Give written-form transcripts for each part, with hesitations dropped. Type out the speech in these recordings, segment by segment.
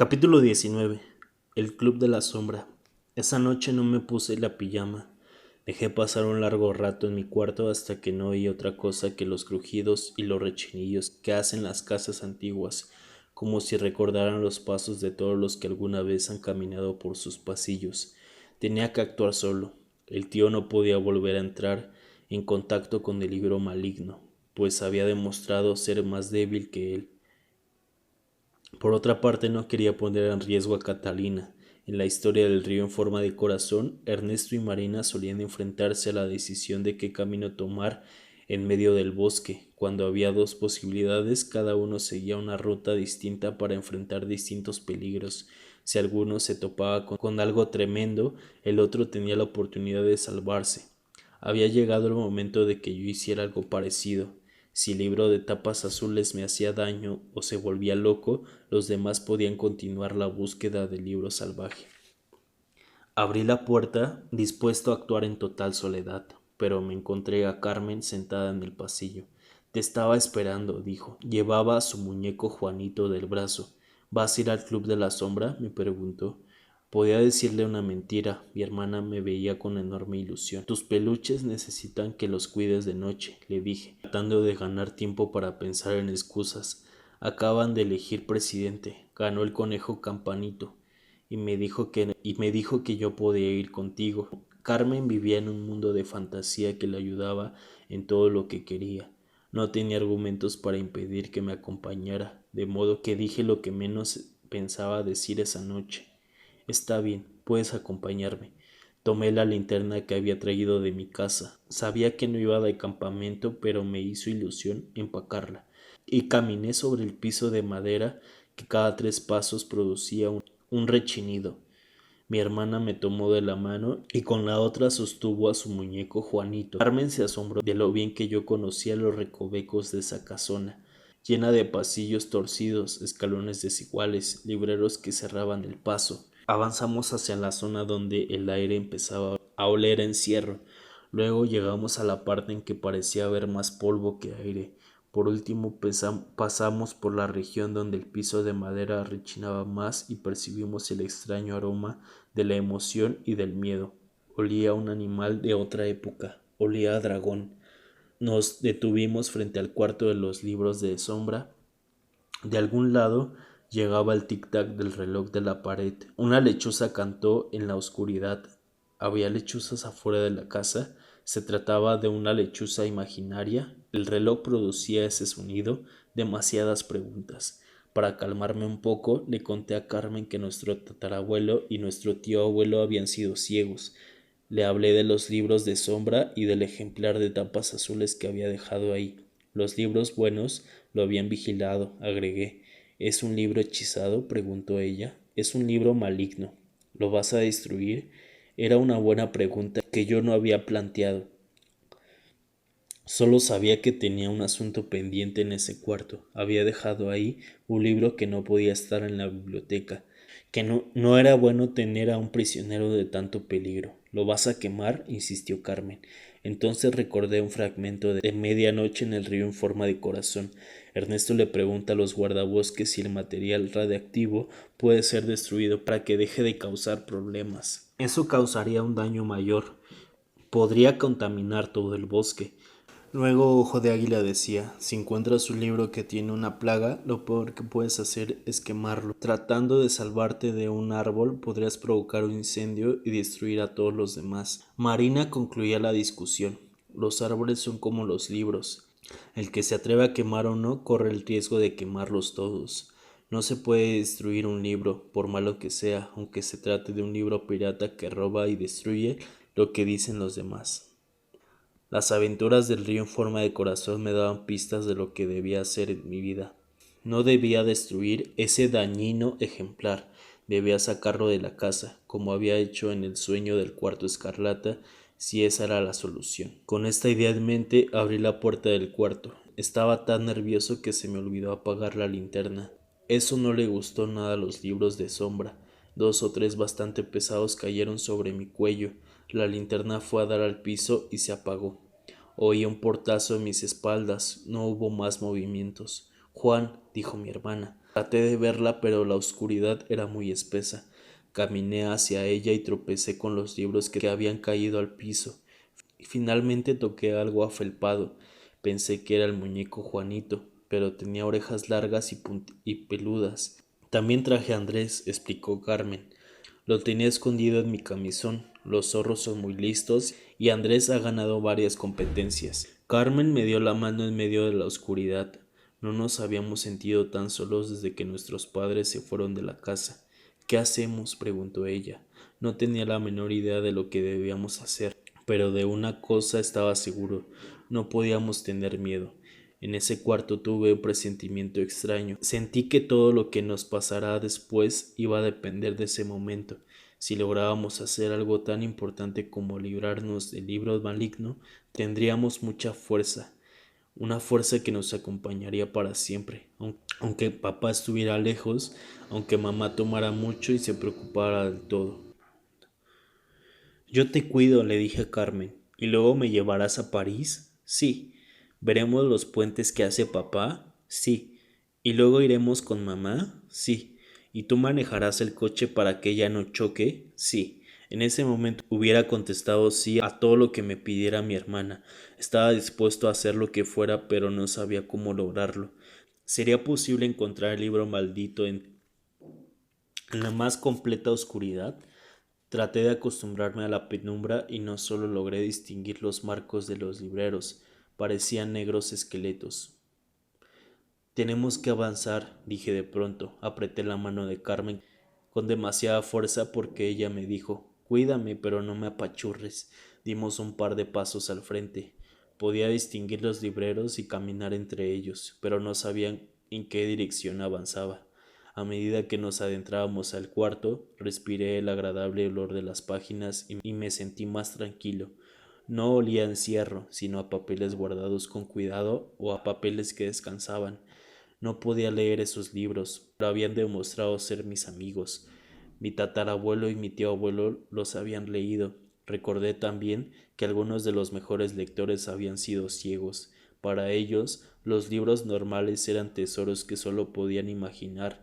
Capítulo 19. El Club de la Sombra. Esa noche no me puse la pijama. Dejé pasar un largo rato en mi cuarto hasta que no oí otra cosa que los crujidos y los rechinillos que hacen las casas antiguas, como si recordaran los pasos de todos los que alguna vez han caminado por sus pasillos. Tenía que actuar solo. El tío no podía volver a entrar en contacto con el libro maligno, pues había demostrado ser más débil que él. Por otra parte, no quería poner en riesgo a Catalina. En la historia del río en forma de corazón, Ernesto y Marina solían enfrentarse a la decisión de qué camino tomar en medio del bosque. Cuando había dos posibilidades, cada uno seguía una ruta distinta para enfrentar distintos peligros. Si alguno se topaba con algo tremendo, el otro tenía la oportunidad de salvarse. Había llegado el momento de que yo hiciera algo parecido. Si el libro de tapas azules me hacía daño o se volvía loco, los demás podían continuar la búsqueda del libro salvaje. Abrí la puerta, dispuesto a actuar en total soledad, pero me encontré a Carmen sentada en el pasillo. Te estaba esperando, dijo. Llevaba a su muñeco Juanito del brazo. ¿Vas a ir al Club de la Sombra?, me preguntó. Podía decirle una mentira. Mi hermana me veía con enorme ilusión. Tus peluches necesitan que los cuides de noche, le dije, tratando de ganar tiempo para pensar en excusas. Acaban de elegir presidente. Ganó el conejo Campanito y me dijo que yo podía ir contigo. Carmen vivía en un mundo de fantasía que le ayudaba en todo lo que quería. No tenía argumentos para impedir que me acompañara, de modo que dije lo que menos pensaba decir esa noche. Está bien, puedes acompañarme. Tomé la linterna que había traído de mi casa. Sabía que no iba de campamento, pero me hizo ilusión empacarla. Y caminé sobre el piso de madera que cada 3 pasos producía un rechinido. Mi hermana me tomó de la mano y con la otra sostuvo a su muñeco Juanito. Carmen se asombró de lo bien que yo conocía los recovecos de esa casona, llena de pasillos torcidos, escalones desiguales, libreros que cerraban el paso. Avanzamos hacia la zona donde el aire empezaba a oler a encierro. Luego llegamos a la parte en que parecía haber más polvo que aire. Por último pasamos por la región donde el piso de madera rechinaba más y percibimos el extraño aroma de la emoción y del miedo. Olía a un animal de otra época, olía a dragón. Nos detuvimos frente al cuarto de los libros de sombra. De algún lado llegaba el tic-tac del reloj de la pared. Una lechuza cantó en la oscuridad. ¿Había lechuzas afuera de la casa? ¿Se trataba de una lechuza imaginaria? El reloj producía ese sonido. Demasiadas preguntas. Para calmarme un poco, le conté a Carmen que nuestro tatarabuelo y nuestro tío abuelo habían sido ciegos. Le hablé de los libros de sombra y del ejemplar de tapas azules que había dejado ahí. Los libros buenos lo habían vigilado, agregué. ¿Es un libro hechizado?, preguntó ella. Es un libro maligno. ¿Lo vas a destruir? Era una buena pregunta que yo no había planteado. Solo sabía que tenía un asunto pendiente en ese cuarto. Había dejado ahí un libro que no podía estar en la biblioteca, que no era bueno tener a un prisionero de tanto peligro. ¿Lo vas a quemar?, insistió Carmen. Entonces recordé un fragmento de Medianoche en el río en forma de corazón. Ernesto le pregunta a los guardabosques si el material radiactivo puede ser destruido para que deje de causar problemas. Eso causaría un daño mayor. Podría contaminar todo el bosque. Luego Ojo de Águila decía, si encuentras un libro que tiene una plaga, lo peor que puedes hacer es quemarlo. Tratando de salvarte de un árbol, podrías provocar un incendio y destruir a todos los demás. Marina concluía la discusión. Los árboles son como los libros. El que se atreve a quemar uno corre el riesgo de quemarlos todos. No se puede destruir un libro, por malo que sea, aunque se trate de un libro pirata que roba y destruye lo que dicen los demás. Las aventuras del río en forma de corazón me daban pistas de lo que debía hacer en mi vida. No debía destruir ese dañino ejemplar, debía sacarlo de la casa, como había hecho en el sueño del cuarto escarlata, si esa era la solución. Con esta idea en mente abrí la puerta del cuarto. Estaba tan nervioso que se me olvidó apagar la linterna. Eso no le gustó nada a los libros de sombra. 2 o 3 bastante pesados cayeron sobre mi cuello. La linterna fue a dar al piso y se apagó. Oí un portazo en mis espaldas. No hubo más movimientos. Juan, dijo mi hermana. Traté de verla, pero la oscuridad era muy espesa. Caminé hacia ella y tropecé con los libros que habían caído al piso. Finalmente toqué algo afelpado. Pensé que era el muñeco Juanito, pero tenía orejas largas y peludas. También traje a Andrés, explicó Carmen. Lo tenía escondido en mi camisón. Los zorros son muy listos y Andrés ha ganado varias competencias. Carmen me dio la mano en medio de la oscuridad. No nos habíamos sentido tan solos desde que nuestros padres se fueron de la casa. ¿Qué hacemos?, preguntó ella. No tenía la menor idea de lo que debíamos hacer, pero de una cosa estaba seguro: no podíamos tener miedo. En ese cuarto tuve un presentimiento extraño. Sentí que todo lo que nos pasará después iba a depender de ese momento. Si lográbamos hacer algo tan importante como librarnos del libro maligno, tendríamos mucha fuerza, una fuerza que nos acompañaría para siempre, aunque papá estuviera lejos, aunque mamá tomara mucho y se preocupara del todo. Yo te cuido, le dije a Carmen. ¿Y luego me llevarás a París? Sí. ¿Veremos los puentes que hace papá? Sí. ¿Y luego iremos con mamá? Sí. ¿Y tú manejarás el coche para que ella no choque? Sí. En ese momento hubiera contestado sí a todo lo que me pidiera mi hermana. Estaba dispuesto a hacer lo que fuera, pero no sabía cómo lograrlo. ¿Sería posible encontrar el libro maldito en la más completa oscuridad? Traté de acostumbrarme a la penumbra y no solo logré distinguir los marcos de los libreros, parecían negros esqueletos. Tenemos que avanzar, dije de pronto. Apreté la mano de Carmen con demasiada fuerza porque ella me dijo: cuídame, pero no me apachurres. Dimos un par de pasos al frente. Podía distinguir los libreros y caminar entre ellos, pero no sabía en qué dirección avanzaba. A medida que nos adentrábamos al cuarto, respiré el agradable olor de las páginas y me sentí más tranquilo. No olía a encierro, sino a papeles guardados con cuidado o a papeles que descansaban. No podía leer esos libros, pero habían demostrado ser mis amigos. Mi tatarabuelo y mi tío abuelo los habían leído. Recordé también que algunos de los mejores lectores habían sido ciegos. Para ellos, los libros normales eran tesoros que solo podían imaginar.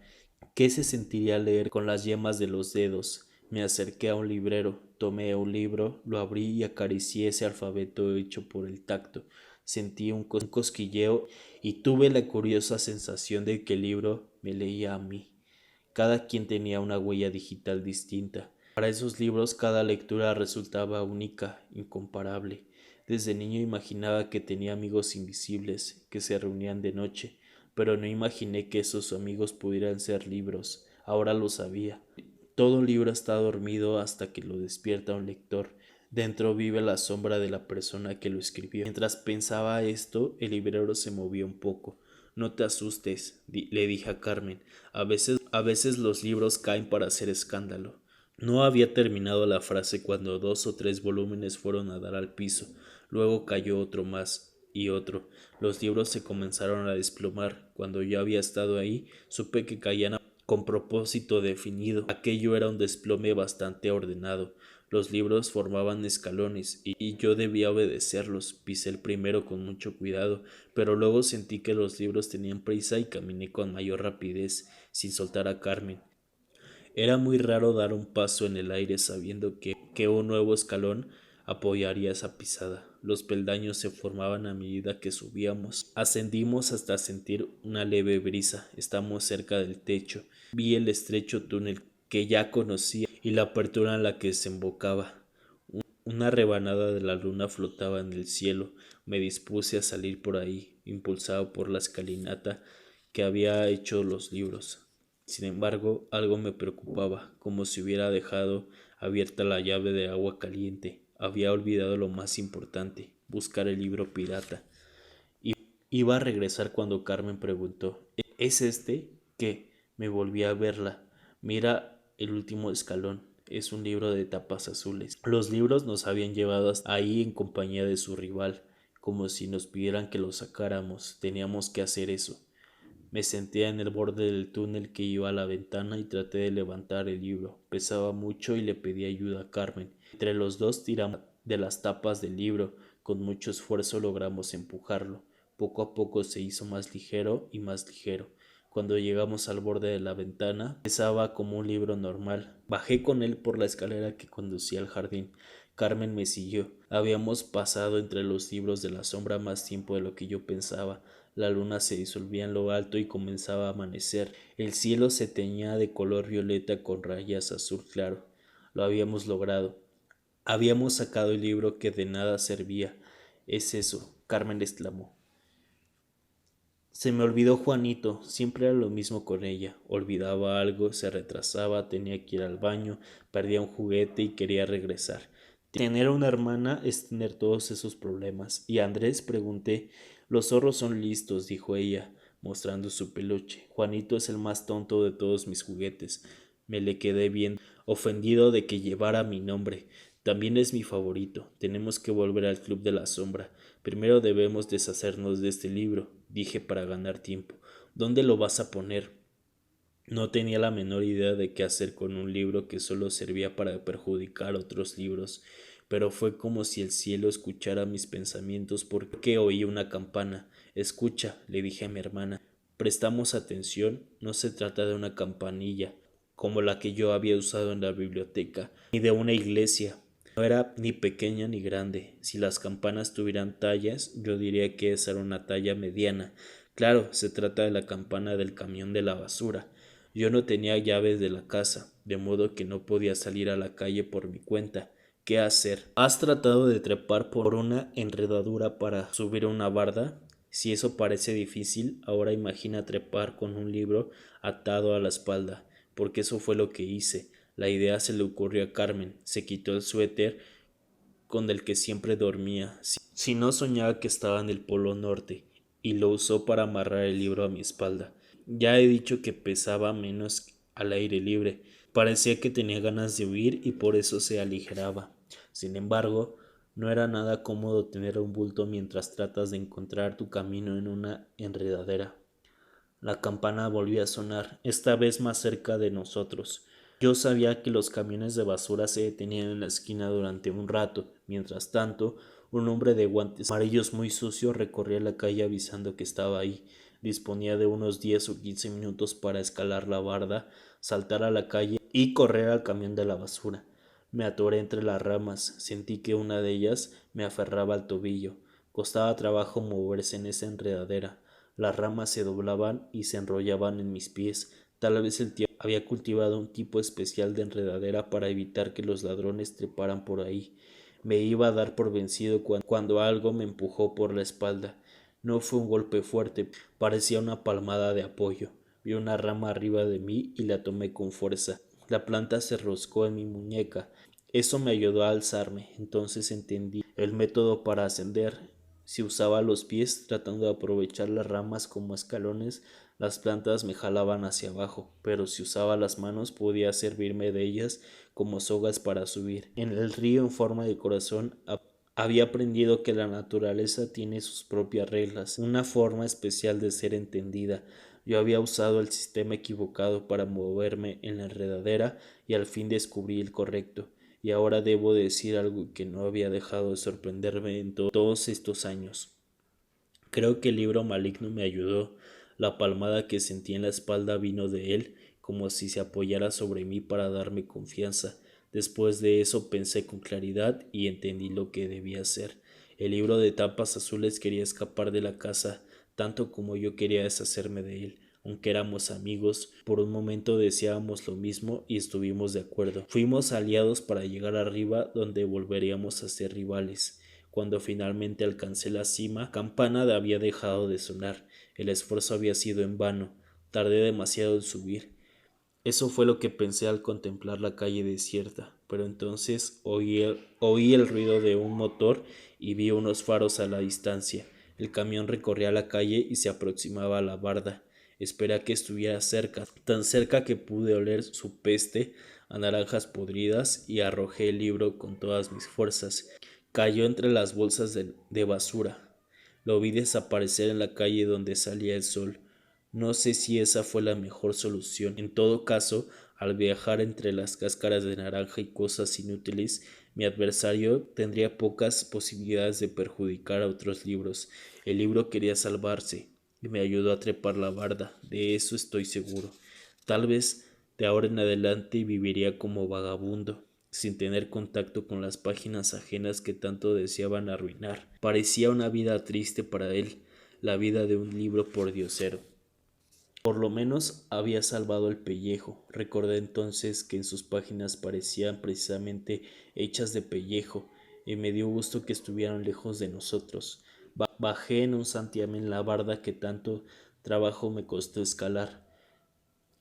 ¿Qué se sentiría leer con las yemas de los dedos? Me acerqué a un librero, tomé un libro, lo abrí y acaricié ese alfabeto hecho por el tacto. Sentí un cosquilleo y tuve la curiosa sensación de que el libro me leía a mí. Cada quien tenía una huella digital distinta. Para esos libros cada lectura resultaba única, incomparable. Desde niño imaginaba que tenía amigos invisibles que se reunían de noche, pero no imaginé que esos amigos pudieran ser libros. Ahora lo sabía. Todo libro está dormido hasta que lo despierta un lector. Dentro vive la sombra de la persona que lo escribió. Mientras pensaba esto, el librero se movió un poco. No te asustes, le dije a Carmen. A veces los libros caen para hacer escándalo. No había terminado la frase cuando 2 o 3 volúmenes fueron a dar al piso. Luego cayó otro más y otro. Los libros se comenzaron a desplomar. Cuando yo había estado ahí, supe que caían con propósito definido. Aquello era un desplome bastante ordenado. Los libros formaban escalones y yo debía obedecerlos. Pisé el primero con mucho cuidado, pero luego sentí que los libros tenían prisa y caminé con mayor rapidez, sin soltar a Carmen. Era muy raro dar un paso en el aire sabiendo que un nuevo escalón apoyaría esa pisada. Los peldaños se formaban a medida que subíamos. Ascendimos hasta sentir una leve brisa. Estamos cerca del techo. Vi el estrecho túnel que ya conocía y la apertura en la que desembocaba. Una rebanada de la luna flotaba en el cielo. Me dispuse a salir por ahí, impulsado por la escalinata que había hecho los libros. Sin embargo, algo me preocupaba, como si hubiera dejado abierta la llave de agua caliente. Había olvidado lo más importante: buscar el libro pirata. Iba a regresar cuando Carmen preguntó: ¿es este? ¿Qué? Me volví a verla. Mira el último escalón. Es un libro de tapas azules. Los libros nos habían llevado hasta ahí en compañía de su rival, como si nos pidieran que lo sacáramos. Teníamos que hacer eso. Me senté en el borde del túnel que iba a la ventana y traté de levantar el libro. Pesaba mucho y le pedí ayuda a Carmen. Entre los dos tiramos de las tapas del libro. Con mucho esfuerzo logramos empujarlo. Poco a poco se hizo más ligero y más ligero. Cuando llegamos al borde de la ventana, pesaba como un libro normal. Bajé con él por la escalera que conducía al jardín. Carmen me siguió. Habíamos pasado entre los libros de la sombra más tiempo de lo que yo pensaba. La luna se disolvía en lo alto y comenzaba a amanecer. El cielo se teñía de color violeta con rayas azul claro. Lo habíamos logrado. Habíamos sacado el libro que de nada servía. Es eso, Carmen exclamó. Se me olvidó Juanito, siempre era lo mismo con ella. Olvidaba algo, se retrasaba, tenía que ir al baño, perdía un juguete y quería regresar. Tener una hermana es tener todos esos problemas. Y a Andrés pregunté, los zorros son listos, dijo ella, mostrando su peluche. Juanito es el más tonto de todos mis juguetes. Me le quedé bien, ofendido de que llevara mi nombre. También es mi favorito. Tenemos que volver al Club de la Sombra. Primero debemos deshacernos de este libro, dije para ganar tiempo. ¿Dónde lo vas a poner? No tenía la menor idea de qué hacer con un libro que solo servía para perjudicar otros libros, pero fue como si el cielo escuchara mis pensamientos porque oí una campana. Escucha, le dije a mi hermana. Prestamos atención, no se trata de una campanilla, como la que yo había usado en la biblioteca, ni de una iglesia. No era ni pequeña ni grande. Si las campanas tuvieran tallas, yo diría que esa era una talla mediana. Claro, se trata de la campana del camión de la basura. Yo no tenía llaves de la casa, de modo que no podía salir a la calle por mi cuenta. ¿Qué hacer? ¿Has tratado de trepar por una enredadura para subir a una barda? Si eso parece difícil, ahora imagina trepar con un libro atado a la espalda, porque eso fue lo que hice. La idea se le ocurrió a Carmen. Se quitó el suéter con el que siempre dormía, si no soñaba que estaba en el Polo Norte, y lo usó para amarrar el libro a mi espalda. Ya he dicho que pesaba menos al aire libre. Parecía que tenía ganas de huir y por eso se aligeraba. Sin embargo, no era nada cómodo tener un bulto mientras tratas de encontrar tu camino en una enredadera. La campana volvió a sonar, esta vez más cerca de nosotros. Yo sabía que los camiones de basura se detenían en la esquina durante un rato. Mientras tanto, un hombre de guantes amarillos muy sucios recorría la calle avisando que estaba ahí. Disponía de unos 10 o 15 minutos para escalar la barda, saltar a la calle y correr al camión de la basura. Me atoré entre las ramas, sentí que una de ellas me aferraba al tobillo. Costaba trabajo moverse en esa enredadera. Las ramas se doblaban y se enrollaban en mis pies. Tal vez el tío había cultivado un tipo especial de enredadera para evitar que los ladrones treparan por ahí. Me iba a dar por vencido cuando algo me empujó por la espalda. No fue un golpe fuerte, parecía una palmada de apoyo. Vi una rama arriba de mí y la tomé con fuerza. La planta se roscó en mi muñeca. Eso me ayudó a alzarme. Entonces entendí el método para ascender. Si usaba los pies tratando de aprovechar las ramas como escalones, las plantas me jalaban hacia abajo, pero si usaba las manos podía servirme de ellas como sogas para subir. En el río en forma de corazón había aprendido que la naturaleza tiene sus propias reglas, una forma especial de ser entendida. Yo había usado el sistema equivocado para moverme en la enredadera y al fin descubrí el correcto. Y ahora debo decir algo que no había dejado de sorprenderme en todos estos años. Creo que el libro maligno me ayudó. La palmada que sentí en la espalda vino de él, como si se apoyara sobre mí para darme confianza. Después de eso pensé con claridad y entendí lo que debía hacer. El libro de tapas azules quería escapar de la casa, tanto como yo quería deshacerme de él. Aunque éramos amigos, por un momento deseábamos lo mismo y estuvimos de acuerdo. Fuimos aliados para llegar arriba, donde volveríamos a ser rivales. Cuando finalmente alcancé la cima, la campana había dejado de sonar. El esfuerzo había sido en vano. Tardé demasiado en subir. Eso fue lo que pensé al contemplar la calle desierta, pero entonces oí el ruido de un motor y vi unos faros a la distancia. El camión recorría la calle y se aproximaba a la barda. Esperé a que estuviera cerca, tan cerca que pude oler su peste a naranjas podridas y arrojé el libro con todas mis fuerzas. Cayó entre las bolsas de basura. Lo vi desaparecer en la calle donde salía el sol. No sé si esa fue la mejor solución. En todo caso, al viajar entre las cáscaras de naranja y cosas inútiles, mi adversario tendría pocas posibilidades de perjudicar a otros libros. El libro quería salvarse. y me ayudó a trepar la barda, de eso estoy seguro. Tal vez de ahora en adelante viviría como vagabundo, sin tener contacto con las páginas ajenas que tanto deseaban arruinar. Parecía una vida triste para él, la vida de un libro pordiosero. Por lo menos había salvado el pellejo. Recordé entonces que en sus páginas parecían precisamente hechas de pellejo, y me dio gusto que estuvieran lejos de nosotros. Bajé en un santiamén la barda que tanto trabajo me costó escalar.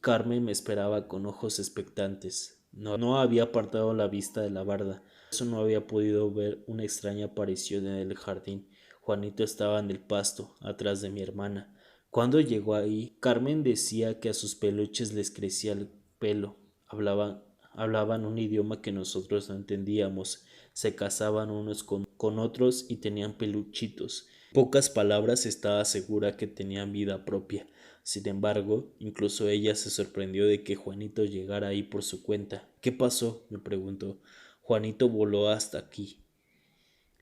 Carmen me esperaba con ojos expectantes. No había apartado la vista de la barda, por eso no había podido ver una extraña aparición en el jardín. Juanito estaba en el pasto, atrás de mi hermana. Cuando llegó ahí, Carmen decía que a sus peluches les crecía el pelo. Hablaban un idioma que nosotros no entendíamos. Se casaban unos con otros y tenían peluchitos. Pocas palabras, estaba segura que tenían vida propia. Sin embargo, incluso ella se sorprendió de que Juanito llegara ahí por su cuenta. ¿Qué pasó?, me preguntó. Juanito voló hasta aquí.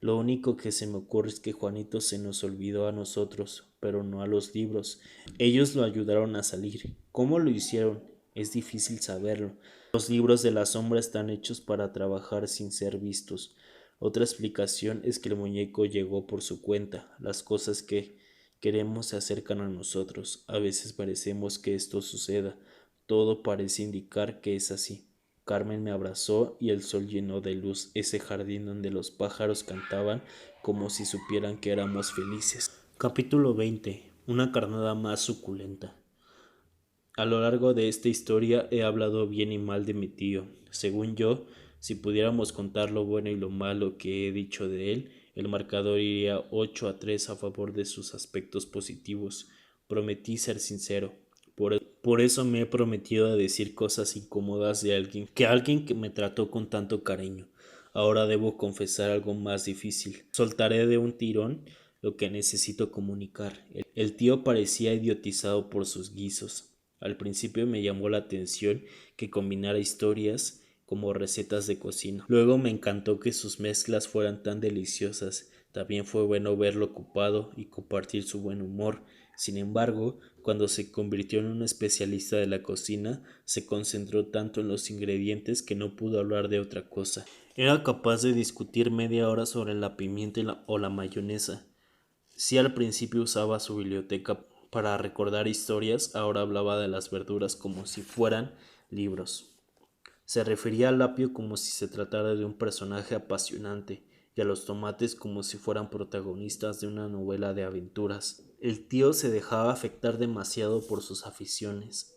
Lo único que se me ocurre es que Juanito se nos olvidó a nosotros, pero no a los libros. Ellos lo ayudaron a salir. ¿Cómo lo hicieron? Es difícil saberlo. Los libros de la sombra están hechos para trabajar sin ser vistos. Otra explicación es que el muñeco llegó por su cuenta. Las cosas que queremos se acercan a nosotros. A veces parecemos que esto suceda. Todo parece indicar que es así. Carmen me abrazó y el sol llenó de luz ese jardín donde los pájaros cantaban como si supieran que éramos felices. Capítulo 20. Una carnada más suculenta. A lo largo de esta historia he hablado bien y mal de mi tío. Según yo, si pudiéramos contar lo bueno y lo malo que he dicho de él, el marcador iría 8-3 a favor de sus aspectos positivos. Prometí ser sincero. Por eso me he prometido a decir cosas incómodas de alguien que me trató con tanto cariño. Ahora debo confesar algo más difícil. Soltaré de un tirón lo que necesito comunicar. El tío parecía idiotizado por sus guisos. Al principio me llamó la atención que combinara historias como recetas de cocina. Luego me encantó que sus mezclas fueran tan deliciosas. También fue bueno verlo ocupado y compartir su buen humor. Sin embargo, cuando se convirtió en un especialista de la cocina, se concentró tanto en los ingredientes que no pudo hablar de otra cosa. Era capaz de discutir media hora sobre la pimienta o la mayonesa. Si al principio usaba su biblioteca para recordar historias, ahora hablaba de las verduras como si fueran libros. Se refería al apio como si se tratara de un personaje apasionante y a los tomates como si fueran protagonistas de una novela de aventuras. El tío se dejaba afectar demasiado por sus aficiones.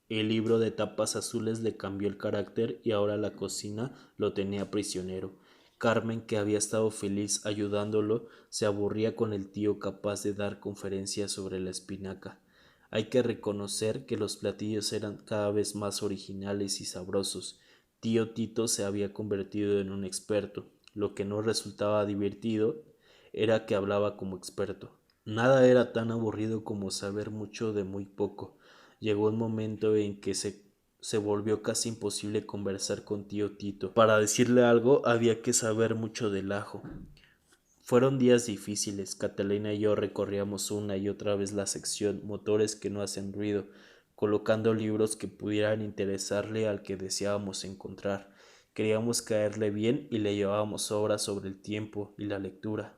El libro de tapas azules le cambió el carácter y ahora la cocina lo tenía prisionero. Carmen, que había estado feliz ayudándolo, se aburría con el tío capaz de dar conferencias sobre la espinaca. Hay que reconocer que los platillos eran cada vez más originales y sabrosos. Tío Tito se había convertido en un experto. Lo que no resultaba divertido era que hablaba como experto. Nada era tan aburrido como saber mucho de muy poco. Llegó un momento en que se volvió casi imposible conversar con tío Tito. Para decirle algo había que saber mucho del ajo. Fueron días difíciles. Catalina y yo recorríamos una y otra vez la sección Motores que no hacen ruido, colocando libros que pudieran interesarle al que deseábamos encontrar. Queríamos caerle bien y le llevábamos obras sobre el tiempo y la lectura,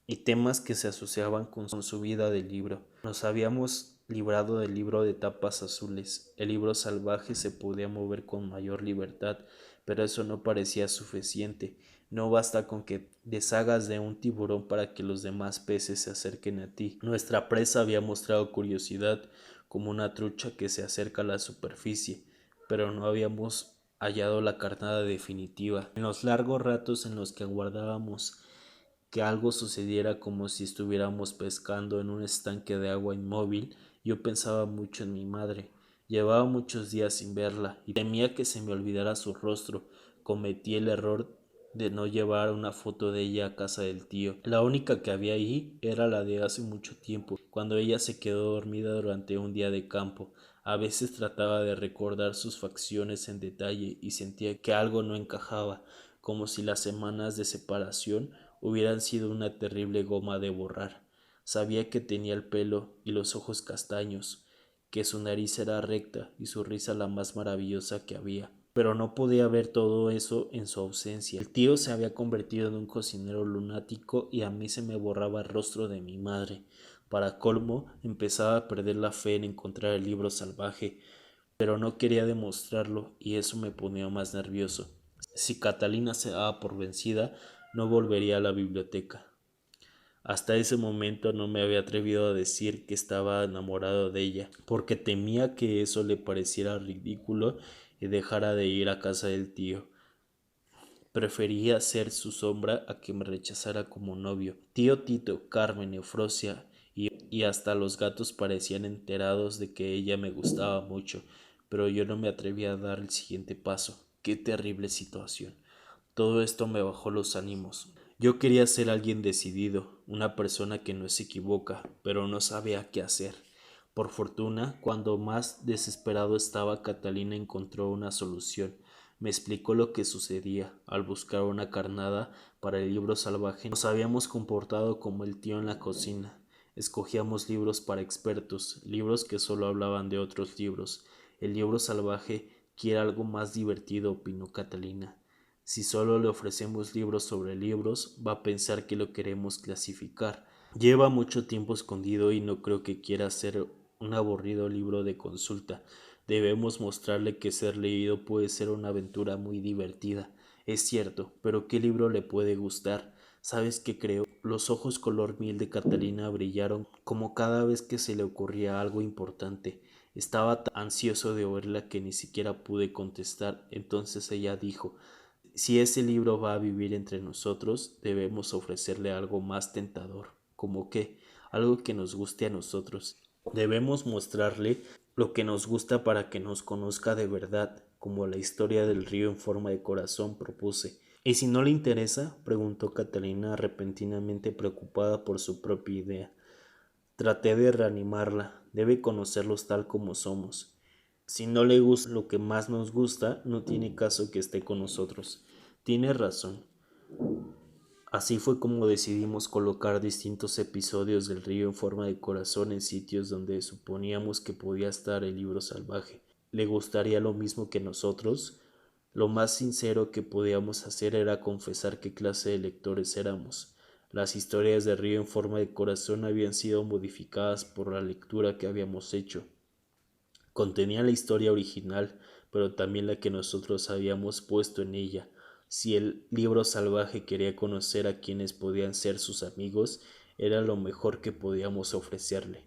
y temas que se asociaban con su vida de libro. Nos habíamos librado del libro de tapas azules. El libro salvaje se podía mover con mayor libertad, pero eso no parecía suficiente. No basta con que deshagas de un tiburón para que los demás peces se acerquen a ti. Nuestra presa había mostrado curiosidad como una trucha que se acerca a la superficie, pero no habíamos hallado la carnada definitiva. En los largos ratos en los que aguardábamos que algo sucediera como si estuviéramos pescando en un estanque de agua inmóvil, yo pensaba mucho en mi madre. Llevaba muchos días sin verla y temía que se me olvidara su rostro. Cometí el error de no llevar una foto de ella a casa del tío. La única que había ahí era la de hace mucho tiempo, cuando ella se quedó dormida durante un día de campo. A veces trataba de recordar sus facciones en detalle y sentía que algo no encajaba, como si las semanas de separación hubieran sido una terrible goma de borrar. Sabía que tenía el pelo y los ojos castaños, que su nariz era recta y su risa la más maravillosa que había. Pero no podía ver todo eso en su ausencia. El tío se había convertido en un cocinero lunático y a mí se me borraba el rostro de mi madre. Para colmo, empezaba a perder la fe en encontrar el libro salvaje, pero no quería demostrarlo y eso me ponía más nervioso. Si Catalina se daba por vencida, no volvería a la biblioteca. Hasta ese momento no me había atrevido a decir que estaba enamorado de ella, porque temía que eso le pareciera ridículo y dejara de ir a casa del tío. Prefería ser su sombra a que me rechazara como novio. Tío Tito, Carmen, Eufrosia y hasta los gatos parecían enterados de que ella me gustaba mucho, pero yo no me atrevía a dar el siguiente paso. Qué terrible situación. Todo esto me bajó los ánimos. Yo quería ser alguien decidido, una persona que no se equivoca, pero no sabía qué hacer. Por fortuna, cuando más desesperado estaba, Catalina encontró una solución. Me explicó lo que sucedía. Al buscar una carnada para el libro salvaje, nos habíamos comportado como el tío en la cocina. Escogíamos libros para expertos, libros que solo hablaban de otros libros. El libro salvaje quiere algo más divertido, opinó Catalina. Si solo le ofrecemos libros sobre libros, va a pensar que lo queremos clasificar. Lleva mucho tiempo escondido y no creo que quiera hacer un aburrido libro de consulta. Debemos mostrarle que ser leído puede ser una aventura muy divertida. Es cierto, pero ¿qué libro le puede gustar? ¿Sabes qué creo? Los ojos color miel de Catalina brillaron como cada vez que se le ocurría algo importante. Estaba tan ansioso de oírla que ni siquiera pude contestar. Entonces ella dijo: si ese libro va a vivir entre nosotros, debemos ofrecerle algo más tentador. ¿Como qué? Algo que nos guste a nosotros. Debemos mostrarle lo que nos gusta para que nos conozca de verdad, como la historia del río en forma de corazón, propuse. ¿Y si no le interesa?, preguntó Catalina, repentinamente preocupada por su propia idea. Traté de reanimarla. Debe conocerlos tal como somos. Si no le gusta lo que más nos gusta, no tiene caso que esté con nosotros. Tiene razón. Así fue como decidimos colocar distintos episodios del río en forma de corazón en sitios donde suponíamos que podía estar el libro salvaje. ¿Le gustaría lo mismo que nosotros? Lo más sincero que podíamos hacer era confesar qué clase de lectores éramos. Las historias de río en forma de corazón habían sido modificadas por la lectura que habíamos hecho. Contenía la historia original, pero también la que nosotros habíamos puesto en ella. Si el libro salvaje quería conocer a quienes podían ser sus amigos, era lo mejor que podíamos ofrecerle.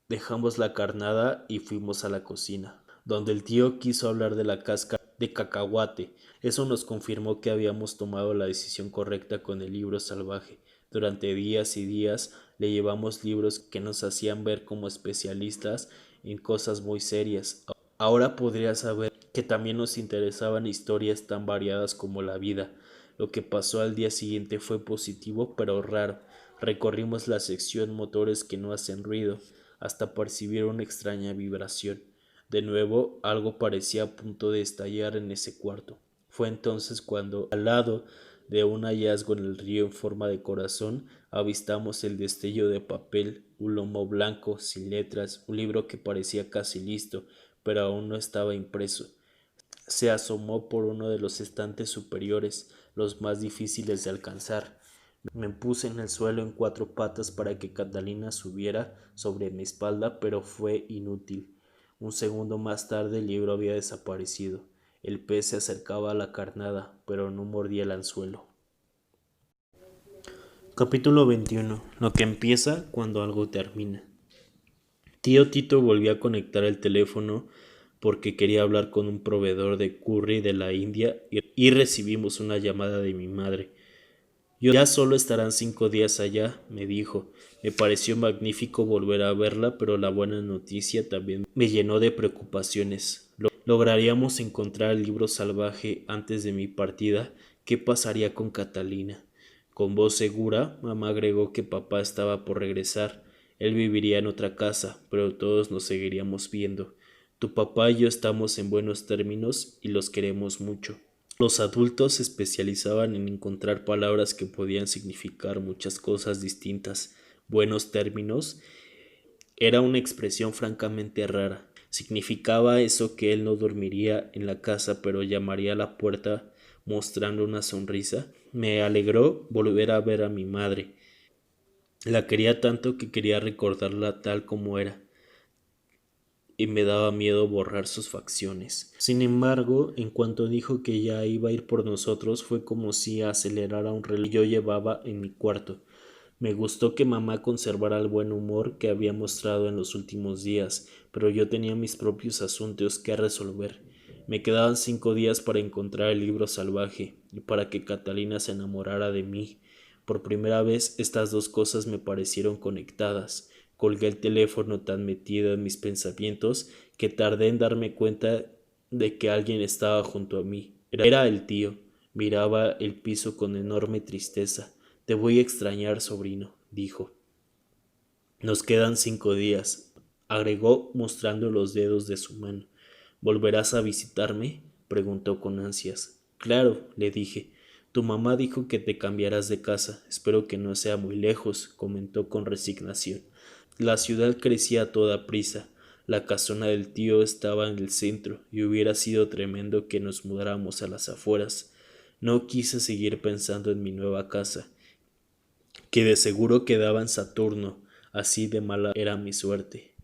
Dejamos la carnada y fuimos a la cocina, donde el tío quiso hablar de la cáscara de cacahuate. Eso nos confirmó que habíamos tomado la decisión correcta con el libro salvaje. Durante días y días le llevamos libros que nos hacían ver como especialistas en cosas muy serias. Ahora podría saber que también nos interesaban historias tan variadas como la vida. Lo que pasó al día siguiente fue positivo pero raro. Recorrimos la sección motores que no hacen ruido hasta percibir una extraña vibración. De nuevo, algo parecía a punto de estallar en ese cuarto. Fue entonces cuando, al lado de un hallazgo en el río en forma de corazón, avistamos el destello de papel, un lomo blanco, sin letras, un libro que parecía casi listo, pero aún no estaba impreso. Se asomó por uno de los estantes superiores, los más difíciles de alcanzar. Me puse en el suelo en cuatro patas para que Catalina subiera sobre mi espalda, pero fue inútil. Un segundo más tarde el libro había desaparecido. El pez se acercaba a la carnada, pero no mordía el anzuelo. Capítulo 21. Lo que empieza cuando algo termina. Tío Tito volvió a conectar el teléfono porque quería hablar con un proveedor de curry de la India y recibimos una llamada de mi madre. Ya solo estarán 5 días allá, me dijo. Me pareció magnífico volver a verla, pero la buena noticia también me llenó de preocupaciones. ¿Lograríamos encontrar el libro salvaje antes de mi partida? ¿Qué pasaría con Catalina? Con voz segura, mamá agregó que papá estaba por regresar. Él viviría en otra casa, pero todos nos seguiríamos viendo. Tu papá y yo estamos en buenos términos y los queremos mucho. Los adultos se especializaban en encontrar palabras que podían significar muchas cosas distintas. buenos términos era una expresión francamente rara. Significaba eso que él no dormiría en la casa, pero llamaría a la puerta mostrando una sonrisa. Me alegró volver a ver a mi madre. La quería tanto que quería recordarla tal como era, y me daba miedo borrar sus facciones. Sin embargo, en cuanto dijo que ya iba a ir por nosotros, fue como si acelerara un reloj que yo llevaba en mi cuarto. Me gustó que mamá conservara el buen humor que había mostrado en los últimos días, pero yo tenía mis propios asuntos que resolver. Me quedaban 5 días para encontrar el libro salvaje y para que Catalina se enamorara de mí. Por primera vez estas dos cosas me parecieron conectadas. Colgué el teléfono tan metido en mis pensamientos que tardé en darme cuenta de que alguien estaba junto a mí. Era el tío. Miraba el piso con enorme tristeza. Te voy a extrañar, sobrino, dijo. Nos quedan 5 días, agregó mostrando los dedos de su mano. ¿Volverás a visitarme? Preguntó con ansias. Claro, le dije. Tu mamá dijo que te cambiarás de casa. Espero que no sea muy lejos, comentó con resignación. La ciudad crecía a toda prisa. La casona del tío estaba en el centro y hubiera sido tremendo que nos mudáramos a las afueras. No quise seguir pensando en mi nueva casa, que de seguro quedaba en Saturno, así de mala era mi suerte.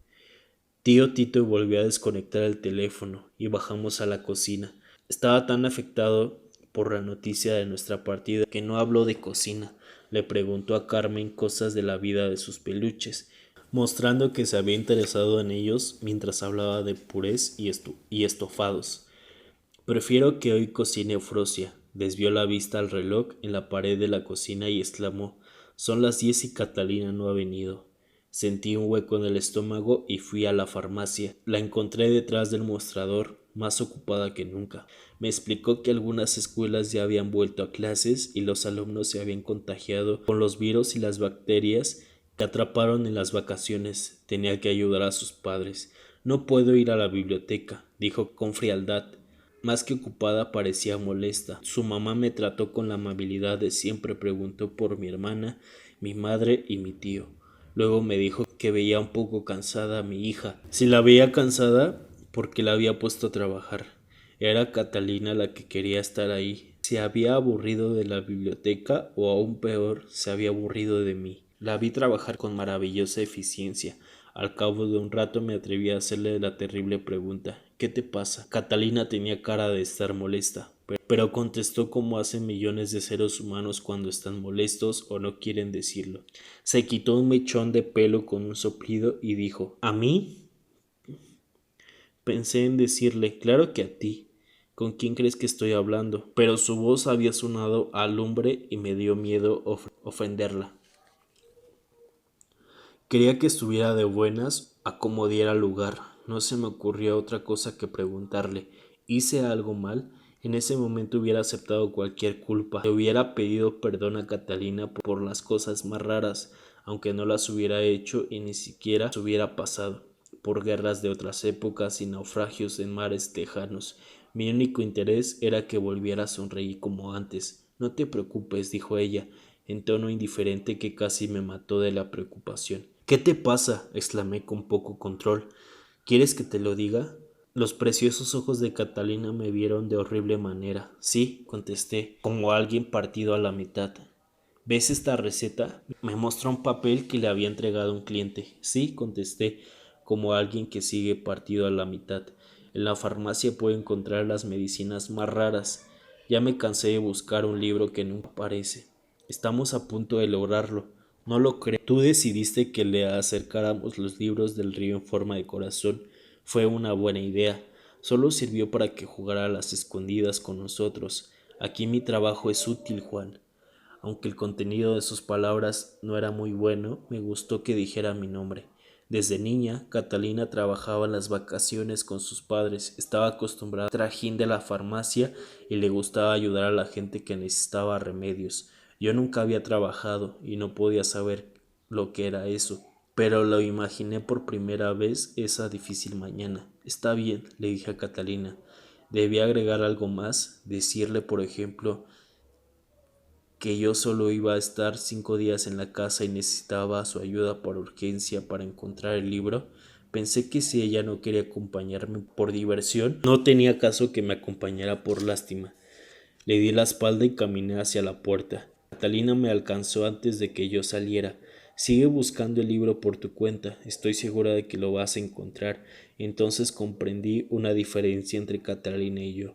Tío Tito volvió a desconectar el teléfono y bajamos a la cocina. Estaba tan afectado por la noticia de nuestra partida que no habló de cocina. Le preguntó a Carmen cosas de la vida de sus peluches, mostrando que se había interesado en ellos mientras hablaba de purés y estofados. Prefiero que hoy cocine Eufrosia. Desvió la vista al reloj en la pared de la cocina y exclamó: Son las 10 y Catalina no ha venido. Sentí un hueco en el estómago y fui a la farmacia. La encontré detrás del mostrador, más ocupada que nunca. Me explicó que algunas escuelas ya habían vuelto a clases y los alumnos se habían contagiado con los virus y las bacterias que atraparon en las vacaciones. Tenía que ayudar a sus padres. No puedo ir a la biblioteca, dijo con frialdad. Más que ocupada parecía molesta. Su mamá me trató con la amabilidad de siempre, preguntó por mi hermana, mi madre y mi tío. Luego me dijo que veía un poco cansada a mi hija. Si la veía cansada, porque la había puesto a trabajar. Era Catalina la que quería estar ahí. Se había aburrido de la biblioteca o aún peor, se había aburrido de mí. La vi trabajar con maravillosa eficiencia. Al cabo de un rato me atreví a hacerle la terrible pregunta: ¿Qué te pasa? Catalina tenía cara de estar molesta, pero contestó como hacen millones de seres humanos cuando están molestos o no quieren decirlo. Se quitó un mechón de pelo con un soplido y dijo: ¿A mí? Pensé en decirle: claro que a ti. ¿Con quién crees que estoy hablando? Pero su voz había sonado a lumbre y me dio miedo ofenderla. Quería que estuviera de buenas, a como diera lugar. No se me ocurrió otra cosa que preguntarle: ¿hice algo mal? En ese momento hubiera aceptado cualquier culpa. Le hubiera pedido perdón a Catalina por las cosas más raras, aunque no las hubiera hecho y ni siquiera se hubiera pasado por guerras de otras épocas y naufragios en mares lejanos. Mi único interés era que volviera a sonreír como antes. No te preocupes, dijo ella, en tono indiferente que casi me mató de la preocupación. ¿Qué te pasa? Exclamé con poco control. ¿Quieres que te lo diga? Los preciosos ojos de Catalina me vieron de horrible manera. Sí, contesté, como alguien partido a la mitad. ¿Ves esta receta? Me mostró un papel que le había entregado un cliente. Sí, contesté, como alguien que sigue partido a la mitad. En la farmacia puedo encontrar las medicinas más raras. Ya me cansé de buscar un libro que nunca aparece. Estamos a punto de lograrlo. No lo creo. Tú decidiste que le acercáramos los libros del río en forma de corazón. Fue una buena idea. Solo sirvió para que jugara a las escondidas con nosotros. Aquí mi trabajo es útil, Juan. Aunque el contenido de sus palabras no era muy bueno, me gustó que dijera mi nombre. Desde niña, Catalina trabajaba en las vacaciones con sus padres, estaba acostumbrada al trajín de la farmacia y le gustaba ayudar a la gente que necesitaba remedios. Yo nunca había trabajado y no podía saber lo que era eso, pero lo imaginé por primera vez esa difícil mañana. Está bien, le dije a Catalina. Debía agregar algo más, decirle, por ejemplo, que yo solo iba a estar 5 días en la casa y necesitaba su ayuda por urgencia para encontrar el libro. Pensé que si ella no quería acompañarme por diversión, no tenía caso que me acompañara por lástima. Le di la espalda y caminé hacia la puerta. Catalina me alcanzó antes de que yo saliera. Sigue buscando el libro por tu cuenta, estoy segura de que lo vas a encontrar. Entonces comprendí una diferencia entre Catalina y yo.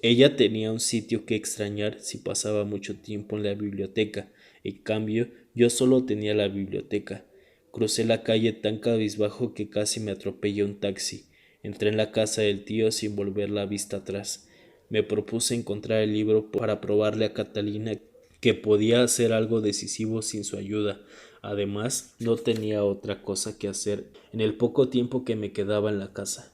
Ella tenía un sitio que extrañar si pasaba mucho tiempo en la biblioteca. En cambio, yo solo tenía la biblioteca. Crucé la calle tan cabizbajo que casi me atropelló un taxi. Entré en la casa del tío sin volver la vista atrás. Me propuse encontrar el libro para probarle a Catalina que podía hacer algo decisivo sin su ayuda. Además, no tenía otra cosa que hacer en el poco tiempo que me quedaba en la casa.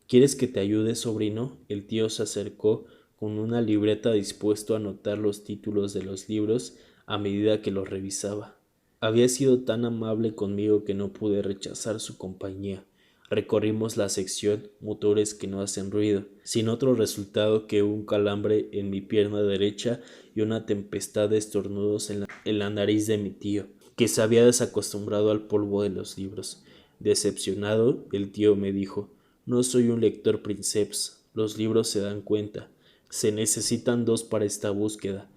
¿Quieres que te ayude, sobrino? El tío se acercó con una libreta dispuesto a anotar los títulos de los libros a medida que los revisaba. Había sido tan amable conmigo que no pude rechazar su compañía. Recorrimos la sección motores que no hacen ruido, sin otro resultado que un calambre en mi pierna derecha y una tempestad de estornudos en la nariz de mi tío, que se había desacostumbrado al polvo de los libros. Decepcionado, el tío me dijo: no soy un lector princeps, los libros se dan cuenta. Se necesitan dos para esta búsqueda,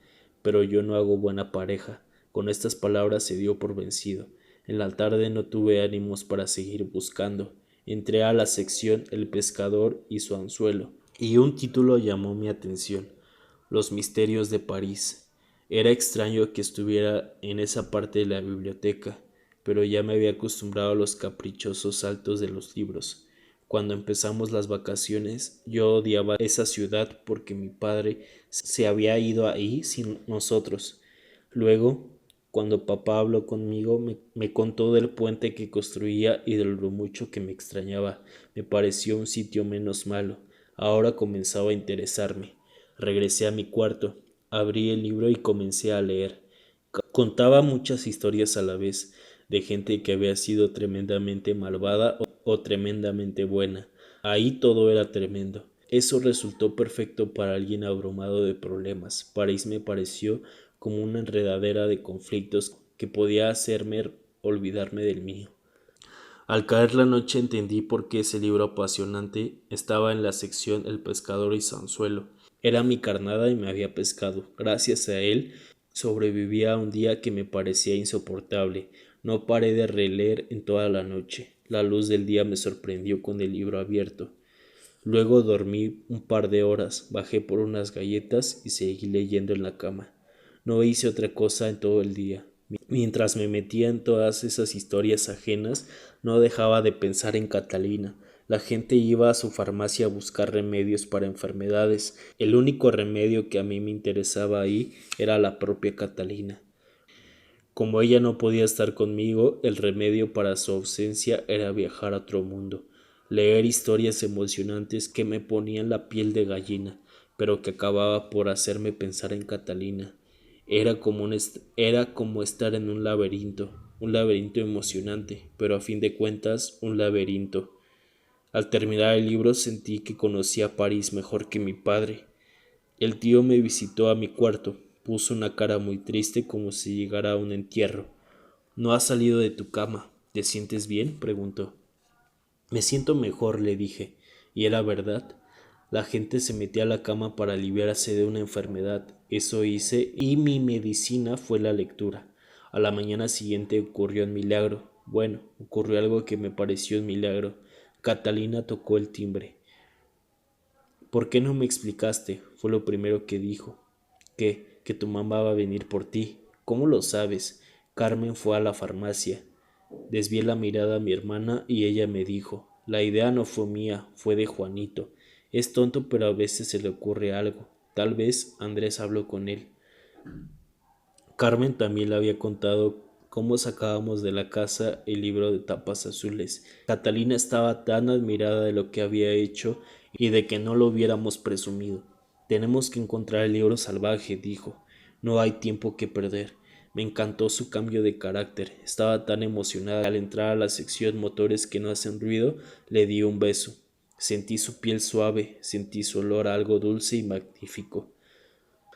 pero yo no hago buena pareja. Con estas palabras se dio por vencido. En la tarde no tuve ánimos para seguir buscando. Entré a la sección El pescador y su anzuelo, y un título llamó mi atención: Los misterios de París. Era extraño que estuviera en esa parte de la biblioteca, pero ya me había acostumbrado a los caprichosos saltos de los libros. Cuando empezamos las vacaciones, yo odiaba esa ciudad porque mi padre se había ido ahí sin nosotros. Luego, cuando papá habló conmigo, me contó del puente que construía y de lo mucho que me extrañaba. Me pareció un sitio menos malo. Ahora comenzaba a interesarme. Regresé a mi cuarto, abrí el libro y comencé a leer. Contaba muchas historias a la vez, de gente que había sido tremendamente malvada o tremendamente buena. Ahí todo era tremendo. Eso resultó perfecto para alguien abrumado de problemas. París me pareció como una enredadera de conflictos que podía hacerme olvidarme del mío. Al caer la noche entendí por qué ese libro apasionante estaba en la sección El pescador y su anzuelo. Era mi carnada y me había pescado. Gracias a él sobrevivía a un día que me parecía insoportable. No paré de releer en toda la noche. La luz del día me sorprendió con el libro abierto. Luego dormí un par de horas, bajé por unas galletas y seguí leyendo en la cama. No hice otra cosa en todo el día. Mientras me metía en todas esas historias ajenas, no dejaba de pensar en Catalina. La gente iba a su farmacia a buscar remedios para enfermedades. El único remedio que a mí me interesaba ahí era la propia Catalina. Como ella no podía estar conmigo, el remedio para su ausencia era viajar a otro mundo, leer historias emocionantes que me ponían la piel de gallina, pero que acababa por hacerme pensar en Catalina. Era como estar en un laberinto emocionante, pero a fin de cuentas un laberinto. Al terminar el libro sentí que conocía París mejor que mi padre. El tío me visitó a mi cuarto, puso una cara muy triste como si llegara a un entierro. ¿No has salido de tu cama? ¿Te sientes bien?, preguntó. Me siento mejor, le dije, y era verdad. La gente se metía a la cama para aliviarse de una enfermedad. Eso hice y mi medicina fue la lectura. A la mañana siguiente ocurrió un milagro. Bueno, ocurrió algo que me pareció un milagro. Catalina tocó el timbre. ¿Por qué no me explicaste? Fue lo primero que dijo. ¿Qué? Que tu mamá va a venir por ti. ¿Cómo lo sabes? Carmen fue a la farmacia. Desvié la mirada a mi hermana y ella me dijo: la idea no fue mía, fue de Juanito. Es tonto, pero a veces se le ocurre algo. Tal vez Andrés habló con él. Carmen también le había contado cómo sacábamos de la casa el libro de tapas azules. Catalina estaba tan admirada de lo que había hecho y de que no lo hubiéramos presumido. Tenemos que encontrar el libro salvaje, dijo. No hay tiempo que perder. Me encantó su cambio de carácter. Estaba tan emocionada. Al entrar a la sección motores que no hacen ruido, le di un beso. Sentí su piel suave, sentí su olor a algo dulce y magnífico.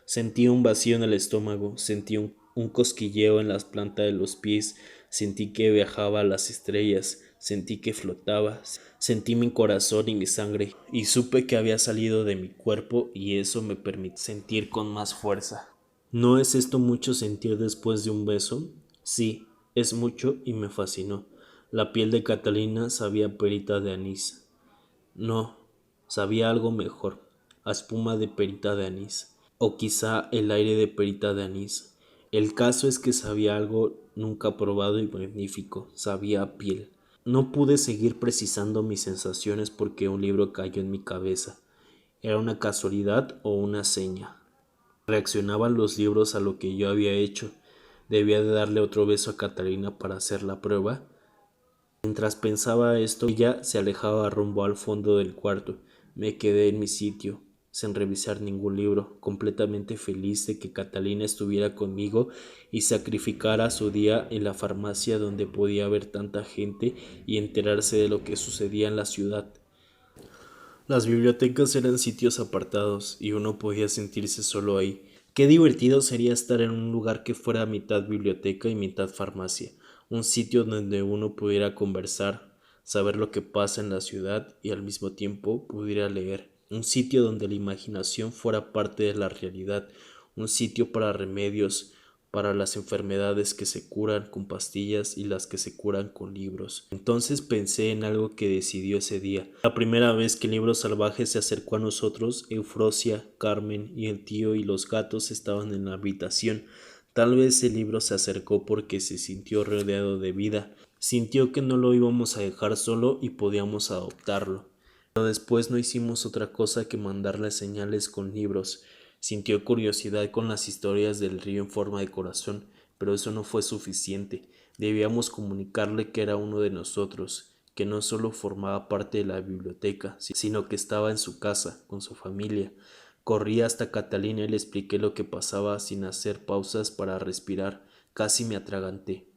Sentí un vacío en el estómago, sentí un cosquilleo en las plantas de los pies, sentí que viajaba a las estrellas, sentí que flotaba, sentí mi corazón y mi sangre, y supe que había salido de mi cuerpo y eso me permitió sentir con más fuerza. ¿No es esto mucho sentir después de un beso? Sí, es mucho y me fascinó. La piel de Catalina sabía a perita de anís. No, sabía algo mejor, a espuma de perita de anís, o quizá el aire de perita de anís. El caso es que sabía algo nunca probado y magnífico, sabía a piel. No pude seguir precisando mis sensaciones porque un libro cayó en mi cabeza. ¿Era una casualidad o una seña? ¿Reaccionaban los libros a lo que yo había hecho? ¿Debía de darle otro beso a Catalina para hacer la prueba? Mientras pensaba esto, ella se alejaba rumbo al fondo del cuarto. Me quedé en mi sitio, sin revisar ningún libro, completamente feliz de que Catalina estuviera conmigo y sacrificara su día en la farmacia donde podía ver tanta gente y enterarse de lo que sucedía en la ciudad. Las bibliotecas eran sitios apartados y uno podía sentirse solo ahí. Qué divertido sería estar en un lugar que fuera mitad biblioteca y mitad farmacia, un sitio donde uno pudiera conversar, saber lo que pasa en la ciudad y al mismo tiempo pudiera leer, un sitio donde la imaginación fuera parte de la realidad, un sitio para remedios, para las enfermedades que se curan con pastillas y las que se curan con libros. Entonces pensé en algo que decidió ese día. La primera vez que el libro salvaje se acercó a nosotros, Eufrosia, Carmen y el tío y los gatos estaban en la habitación. Tal vez el libro se acercó porque se sintió rodeado de vida. Sintió que no lo íbamos a dejar solo y podíamos adoptarlo. Pero después no hicimos otra cosa que mandarle señales con libros. Sintió curiosidad con las historias del río en forma de corazón, pero eso no fue suficiente. Debíamos comunicarle que era uno de nosotros, que no solo formaba parte de la biblioteca, sino que estaba en su casa, con su familia. Corrí hasta Catalina y le expliqué lo que pasaba sin hacer pausas para respirar. Casi me atraganté.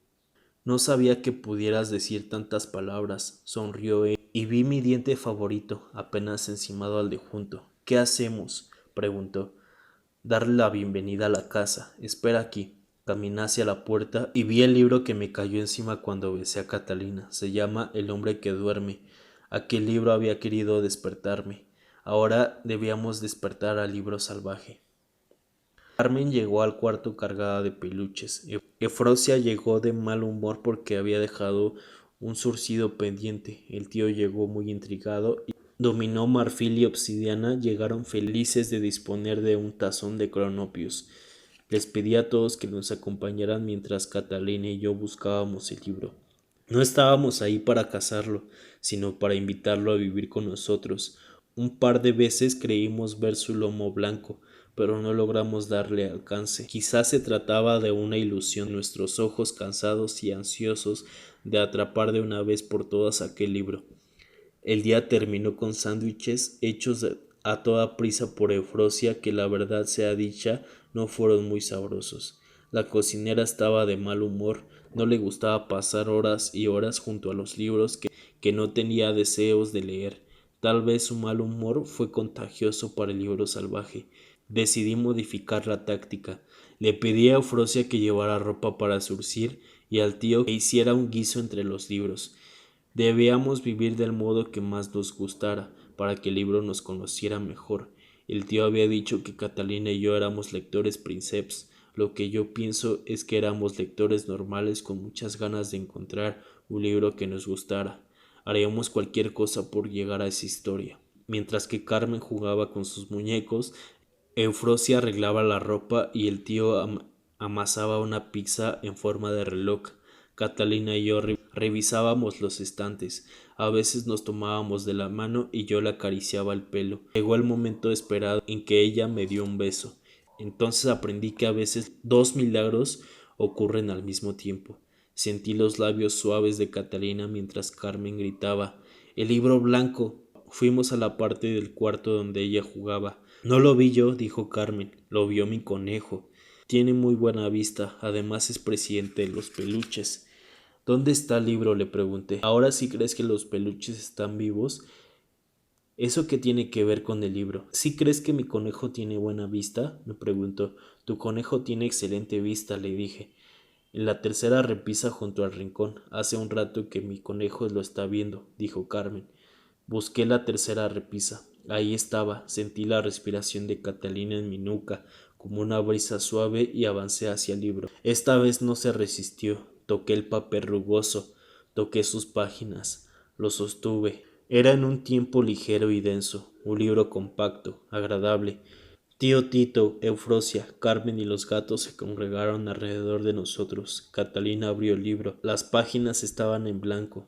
No sabía que pudieras decir tantas palabras, sonrió él, y vi mi diente favorito, apenas encimado al de junto. ¿Qué hacemos? Preguntó. Darle la bienvenida a la casa. Espera aquí. Caminé hacia la puerta y vi el libro que me cayó encima cuando besé a Catalina. Se llama El hombre que duerme. Aquel libro había querido despertarme. Ahora debíamos despertar al libro salvaje. Carmen llegó al cuarto cargada de peluches. Efrosia llegó de mal humor porque había dejado un zurcido pendiente. El tío llegó muy intrigado y dominó marfil y obsidiana llegaron felices de disponer de un tazón de cronopios. Les pedí a todos que nos acompañaran mientras Catalina y yo buscábamos el libro. No estábamos ahí para cazarlo, sino para invitarlo a vivir con nosotros. Un par de veces creímos ver su lomo blanco, pero no logramos darle alcance. Quizás se trataba de una ilusión, nuestros ojos cansados y ansiosos de atrapar de una vez por todas aquel libro. El día terminó con sándwiches hechos a toda prisa por Eufrosia que la verdad sea dicha no fueron muy sabrosos. La cocinera estaba de mal humor, no le gustaba pasar horas y horas junto a los libros que no tenía deseos de leer. Tal vez su mal humor fue contagioso para el libro salvaje. Decidí modificar la táctica. Le pedí a Eufrosia que llevara ropa para surcir y al tío que hiciera un guiso entre los libros. Debíamos vivir del modo que más nos gustara, para que el libro nos conociera mejor. El tío había dicho que Catalina y yo éramos lectores princeps. Lo que yo pienso es que éramos lectores normales con muchas ganas de encontrar un libro que nos gustara. Haríamos cualquier cosa por llegar a esa historia. Mientras que Carmen jugaba con sus muñecos, Eufrosia arreglaba la ropa y el tío amasaba una pizza en forma de reloj. Catalina y yo revisábamos los estantes. A veces nos tomábamos de la mano y yo le acariciaba el pelo. Llegó el momento esperado en que ella me dio un beso. Entonces aprendí que a veces dos milagros ocurren al mismo tiempo. Sentí los labios suaves de Catalina mientras Carmen gritaba «¡El libro blanco!». Fuimos a la parte del cuarto donde ella jugaba. No lo vi yo, dijo Carmen, lo vio mi conejo. Tiene muy buena vista, además es presidente de los peluches. ¿Dónde está el libro?, le pregunté. ¿Ahora sí crees que los peluches están vivos? ¿Eso qué tiene que ver con el libro? ¿Sí crees que mi conejo tiene buena vista? Me preguntó. Tu conejo tiene excelente vista, le dije. En la tercera repisa junto al rincón. Hace un rato que mi conejo lo está viendo, dijo Carmen. Busqué la tercera repisa. Ahí estaba. Sentí la respiración de Catalina en mi nuca, como una brisa suave, y avancé hacia el libro. Esta vez no se resistió. Toqué el papel rugoso, toqué sus páginas, lo sostuve. Era en un tiempo ligero y denso, un libro compacto, agradable. Tío Tito, Eufrosia, Carmen y los gatos se congregaron alrededor de nosotros. Catalina abrió el libro. Las páginas estaban en blanco.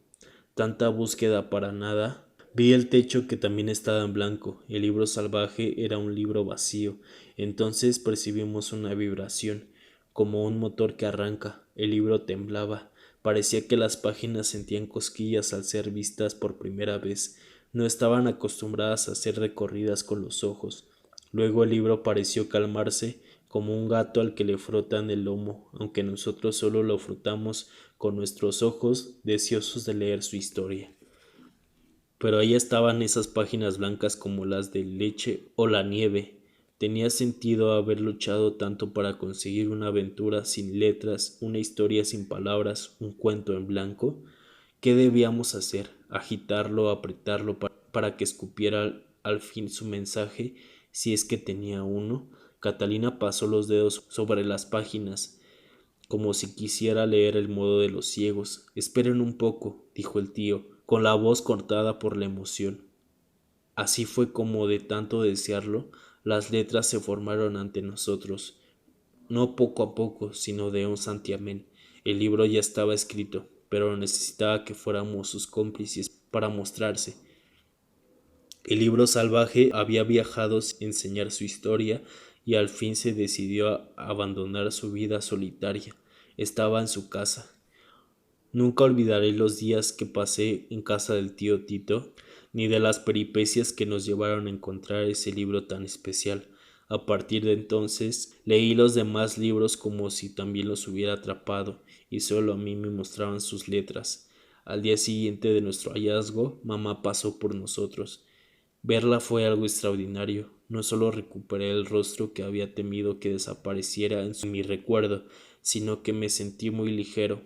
Tanta búsqueda para nada. Vi el techo que también estaba en blanco. El libro salvaje era un libro vacío. Entonces percibimos una vibración, como un motor que arranca. El libro temblaba. Parecía que las páginas sentían cosquillas al ser vistas por primera vez. No estaban acostumbradas a ser recorridas con los ojos. Luego el libro pareció calmarse, como un gato al que le frotan el lomo, aunque nosotros solo lo frotamos con nuestros ojos, deseosos de leer su historia. Pero ahí estaban esas páginas blancas como las de leche o la nieve. Tenía sentido haber luchado tanto para conseguir una aventura sin letras, una historia sin palabras, un cuento en blanco. ¿Qué debíamos hacer? ¿Agitarlo, apretarlo para que escupiera al fin su mensaje, si es que tenía uno? Catalina pasó los dedos sobre las páginas, como si quisiera leer el modo de los ciegos. Esperen un poco, dijo el tío, con la voz cortada por la emoción. Así fue como, de tanto desearlo, las letras se formaron ante nosotros, no poco a poco, sino de un santiamén. El libro ya estaba escrito, pero necesitaba que fuéramos sus cómplices para mostrarse. El libro salvaje había viajado sin enseñar su historia y al fin se decidió a abandonar su vida solitaria. Estaba en su casa. Nunca olvidaré los días que pasé en casa del tío Tito, ni de las peripecias que nos llevaron a encontrar ese libro tan especial. A partir de entonces leí los demás libros como si también los hubiera atrapado, y solo a mí me mostraban sus letras. Al día siguiente de nuestro hallazgo, mamá pasó por nosotros. Verla fue algo extraordinario. No solo recuperé el rostro que había temido que desapareciera en mi recuerdo, sino que me sentí muy ligero,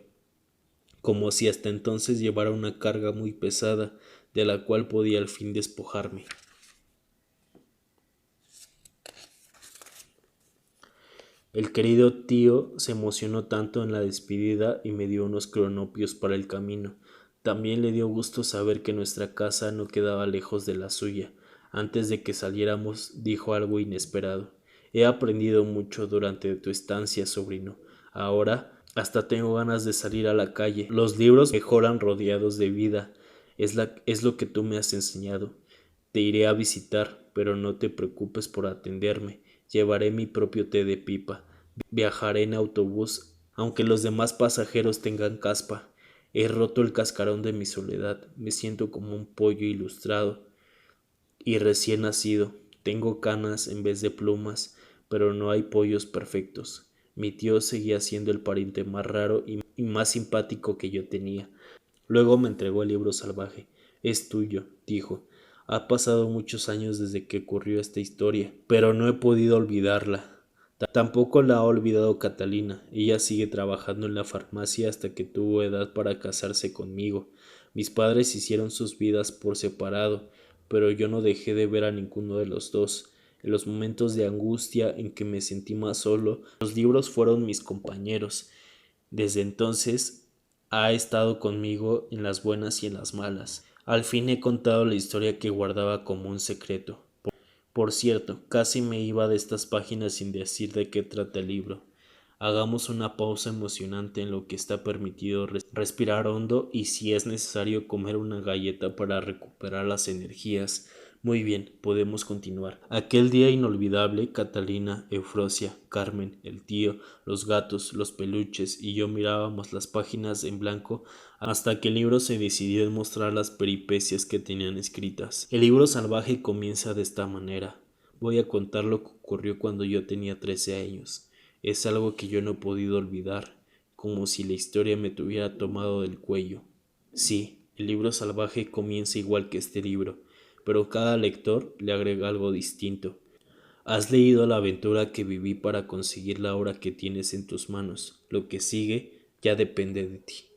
como si hasta entonces llevara una carga muy pesada, de la cual podía al fin despojarme. El querido tío se emocionó tanto en la despedida y me dio unos cronopios para el camino. También le dio gusto saber que nuestra casa no quedaba lejos de la suya. Antes de que saliéramos, dijo algo inesperado. He aprendido mucho durante tu estancia, sobrino. Ahora hasta tengo ganas de salir a la calle. Los libros mejoran rodeados de vida. Es lo que tú me has enseñado. Te iré a visitar, pero no te preocupes por atenderme. Llevaré mi propio té de pipa. Viajaré en autobús, aunque los demás pasajeros tengan caspa. He roto el cascarón de mi soledad. Me siento como un pollo ilustrado y recién nacido. Tengo canas en vez de plumas, pero no hay pollos perfectos. Mi tío seguía siendo el pariente más raro y más simpático que yo tenía. Luego me entregó el libro salvaje. Es tuyo, dijo. Ha pasado muchos años desde que ocurrió esta historia, pero no he podido olvidarla. Tampoco la ha olvidado Catalina. Ella sigue trabajando en la farmacia hasta que tuvo edad para casarse conmigo. Mis padres hicieron sus vidas por separado, pero yo no dejé de ver a ninguno de los dos. En los momentos de angustia en que me sentí más solo, los libros fueron mis compañeros. Desde entonces ha estado conmigo en las buenas y en las malas. Al fin he contado la historia que guardaba como un secreto. Por cierto, casi me iba de estas páginas sin decir de qué trata el libro. Hagamos una pausa emocionante en lo que está permitido respirar hondo y, si es necesario, comer una galleta para recuperar las energías. Muy bien, podemos continuar. Aquel día inolvidable, Catalina, Eufrosia, Carmen, el tío, los gatos, los peluches y yo mirábamos las páginas en blanco hasta que el libro se decidió en mostrar las peripecias que tenían escritas. El libro salvaje comienza de esta manera. Voy a contar lo que ocurrió cuando yo tenía 13 años. Es algo que yo no he podido olvidar, como si la historia me tuviera tomado del cuello. Sí, el libro salvaje comienza igual que este libro. pero cada lector le agrega algo distinto. Has leído la aventura que viví para conseguir la obra que tienes en tus manos. Lo que sigue ya depende de ti.